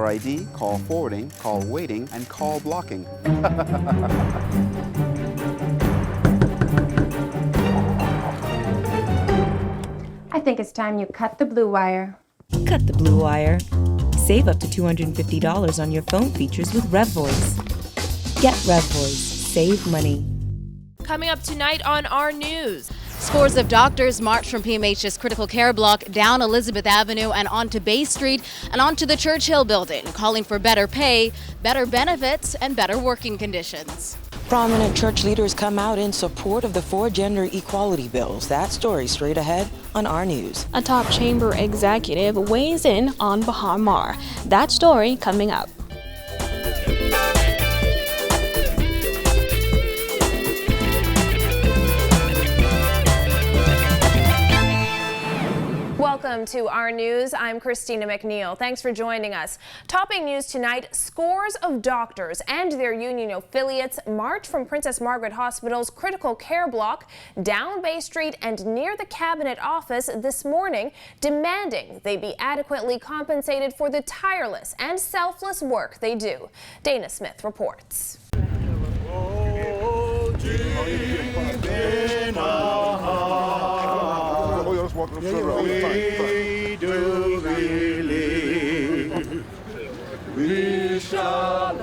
ID, call forwarding, call waiting, and call blocking. I think it's time you cut the blue wire. Cut the blue wire. Save up to $250 on your phone features with RevVoice. Get RevVoice. Save money. Coming up tonight on our news. Scores of doctors marched from PMH's critical care block down Elizabeth Avenue and onto Bay Street and onto the Churchill building, calling for better pay, better benefits, and better working conditions. Prominent church leaders come out in support of the 4 gender equality bills. That story straight ahead on our news. A top chamber executive weighs in on Bahamar. That story coming up. Welcome to our news. I'm Christina McNeil. Thanks for joining us. Topping news tonight, scores of doctors and their union affiliates marched from Princess Margaret Hospital's critical care block down Bay Street and near the Cabinet office this morning, demanding they be adequately compensated for the tireless and selfless work they do. Dana Smith reports. We do believe we shall.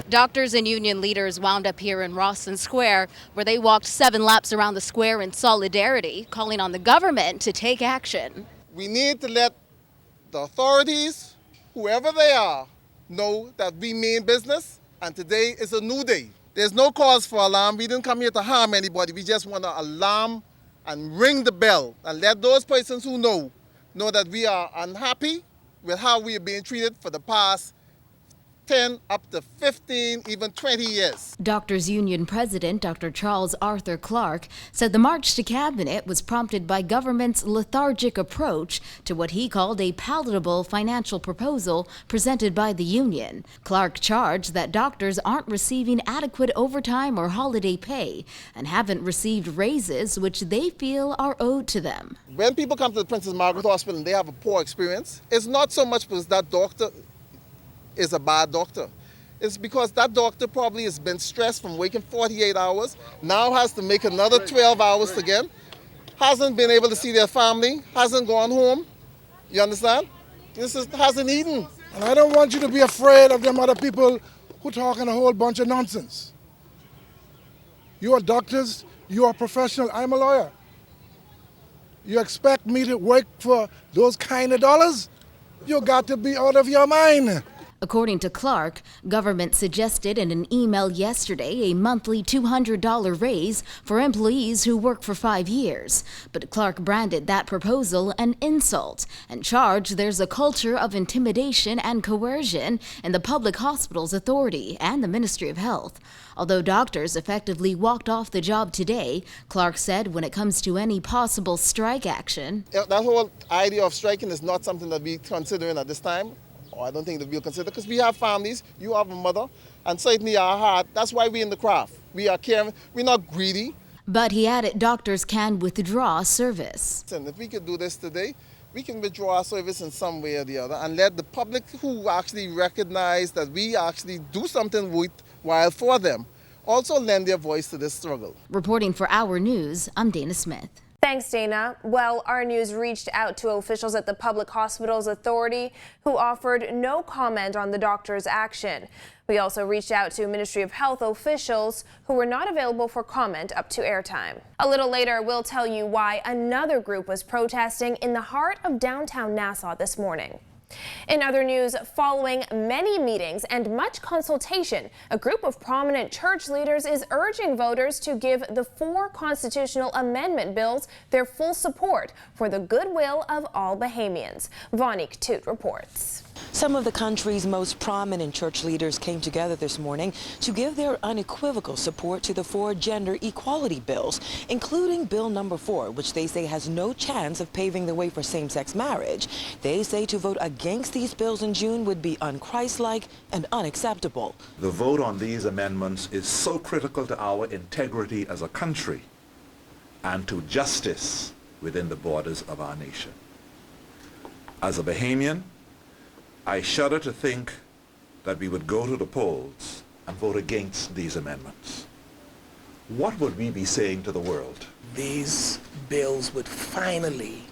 Doctors and union leaders wound up here in Rawson Square, where they walked 7 laps around the square in solidarity, calling on the government to take action. We need to let the authorities, whoever they are, know that we mean business, and today is a new day. There's no cause for alarm. We didn't come here to harm anybody. We just want to alarm and ring the bell and let those persons who know that we are unhappy with how we are being treated for the past 10 up to 15, even 20 years. Doctors Union President Dr. Charles Arthur Clark said the march to Cabinet was prompted by government's lethargic approach to what he called a palatable financial proposal presented by the union. Clark charged that doctors aren't receiving adequate overtime or holiday pay and haven't received raises which they feel are owed to them. When people come to the Princess Margaret Hospital and they have a poor experience, it's not so much because that doctor is a bad doctor. It's because that doctor probably has been stressed from working 48 hours, now has to make another 12 hours again, hasn't been able to see their family, hasn't gone home. You understand? Hasn't eaten. And I don't want you to be afraid of them other people who talking a whole bunch of nonsense. You are doctors, you are professional, I'm a lawyer. You expect me to work for those kind of dollars? You got to be out of your mind. According to Clark, government suggested in an email yesterday a monthly $200 raise for employees who work for 5 years. But Clark branded that proposal an insult and charged there's a culture of intimidation and coercion in the Public Hospitals Authority and the Ministry of Health. Although doctors effectively walked off the job today, Clark said when it comes to any possible strike action, that whole idea of striking is not something that we're considering at this time. I don't think that we'll consider, because we have families, you have a mother, and certainly our heart. That's why we're in the craft. We are caring, we're not greedy. But he added doctors can withdraw service. And if we could do this today, we can withdraw our service in some way or the other and let the public who actually recognize that we actually do something worthwhile for them also lend their voice to this struggle. Reporting for Our News, I'm Dana Smith. Thanks, Dana. Well, our news reached out to officials at the Public Hospitals Authority who offered no comment on the doctor's action. We also reached out to Ministry of Health officials who were not available for comment up to airtime. A little later, we'll tell you why another group was protesting in the heart of downtown Nassau this morning. In other news, following many meetings and much consultation, a group of prominent church leaders is urging voters to give the 4 constitutional amendment bills their full support for the goodwill of all Bahamians. Vonique Toot reports. Some of the country's most prominent church leaders came together this morning to give their unequivocal support to the 4 gender equality bills, including Bill number 4, which they say has no chance of paving the way for same-sex marriage. They say to vote against these bills in June would be unchristlike and unacceptable. The vote on these amendments is so critical to our integrity as a country and to justice within the borders of our nation. As a Bahamian, I shudder to think that we would go to the polls and vote against these amendments. What would we be saying to the world? These bills would finally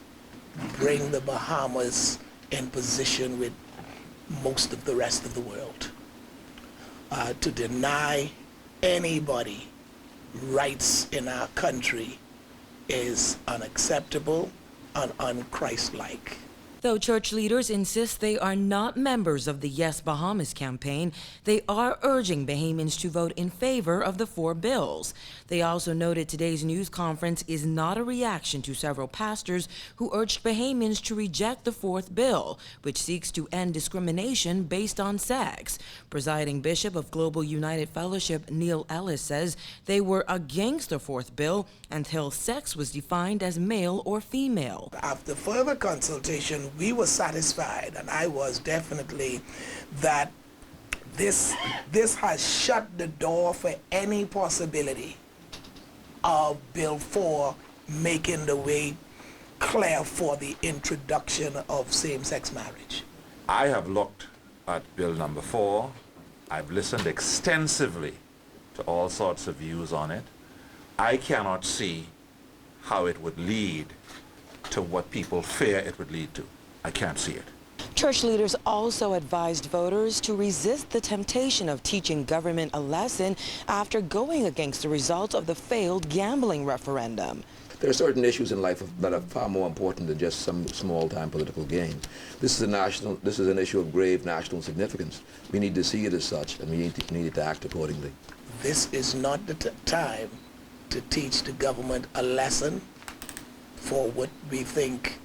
bring the Bahamas in position with most of the rest of the world. To deny anybody rights in our country is unacceptable and un-Christ-like. Though church leaders insist they are not members of the Yes Bahamas campaign, they are urging Bahamians to vote in favor of the 4 bills. They also noted today's news conference is not a reaction to several pastors who urged Bahamians to reject the 4th bill, which seeks to end discrimination based on sex. Presiding Bishop of Global United Fellowship Neil Ellis says they were against the 4th bill until sex was defined as male or female. After further consultation, we were satisfied, and I was definitely, that this has shut the door for any possibility of Bill 4 making the way clear for the introduction of same-sex marriage. I have looked at Bill number 4. I've listened extensively to all sorts of views on it. I cannot see how it would lead to what people fear it would lead to. I can't see it. Church leaders also advised voters to resist the temptation of teaching government a lesson after going against the result of the failed gambling referendum. There are certain issues in life that are far more important than just some small-time political gain. This is an issue of grave national significance. We need to see it as such, and we need to act accordingly. This is not the time to teach the government a lesson for what we think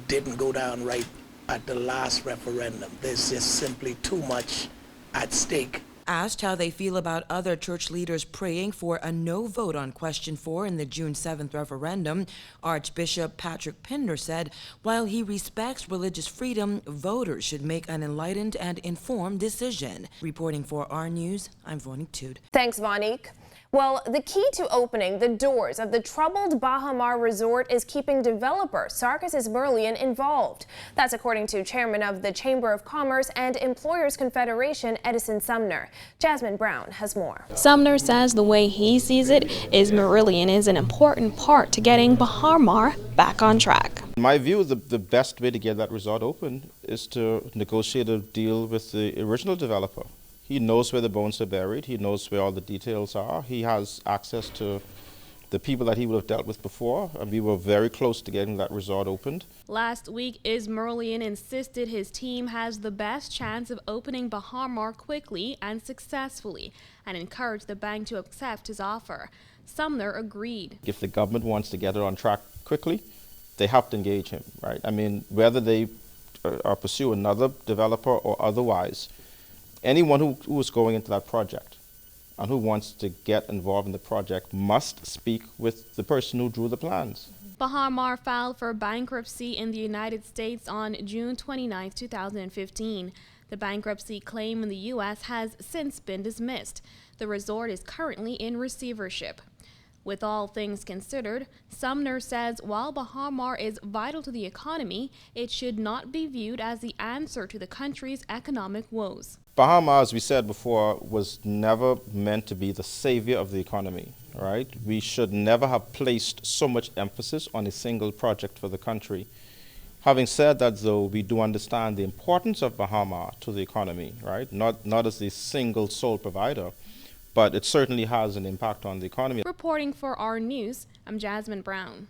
didn't go down right at the last referendum. There's just simply too much at stake. Asked how they feel about other church leaders praying for a no vote on question 4 in the June 7th referendum, Archbishop Patrick Pender said while he respects religious freedom, voters should make an enlightened and informed decision. Reporting for our News, I'm Vonique Tude. Thanks, Vonique. Well, the key to opening the doors of the troubled Baha Mar resort is keeping developer Sarkis Merlion involved. That's according to Chairman of the Chamber of Commerce and Employers Confederation, Edison Sumner. Jasmine Brown has more. Sumner says the way he sees it is Merlion is an important part to getting Baha Mar back on track. In my view, the best way to get that resort open is to negotiate a deal with the original developer. He knows where the bones are buried. He knows where all the details are. He has access to the people that he would have dealt with before, and we were very close to getting that resort opened. Last week, Merlion insisted his team has the best chance of opening Baha Mar quickly and successfully, and encouraged the bank to accept his offer. Sumner agreed. If the government wants to get it on track quickly, they have to engage him, right? I mean, whether they pursue another developer or otherwise, anyone who is going into that project and who wants to get involved in the project must speak with the person who drew the plans. Baha Mar filed for bankruptcy in the United States on June 29, 2015. The bankruptcy claim in the U.S. has since been dismissed. The resort is currently in receivership. With all things considered, Sumner says while Baha Mar is vital to the economy, it should not be viewed as the answer to the country's economic woes. Baha Mar, as we said before, was never meant to be the savior of the economy, right? We should never have placed so much emphasis on a single project for the country. Having said that, though, we do understand the importance of Baha Mar to the economy, right? Not as the single sole provider, but it certainly has an impact on the economy. Reporting for our News, I'm Jasmine Brown.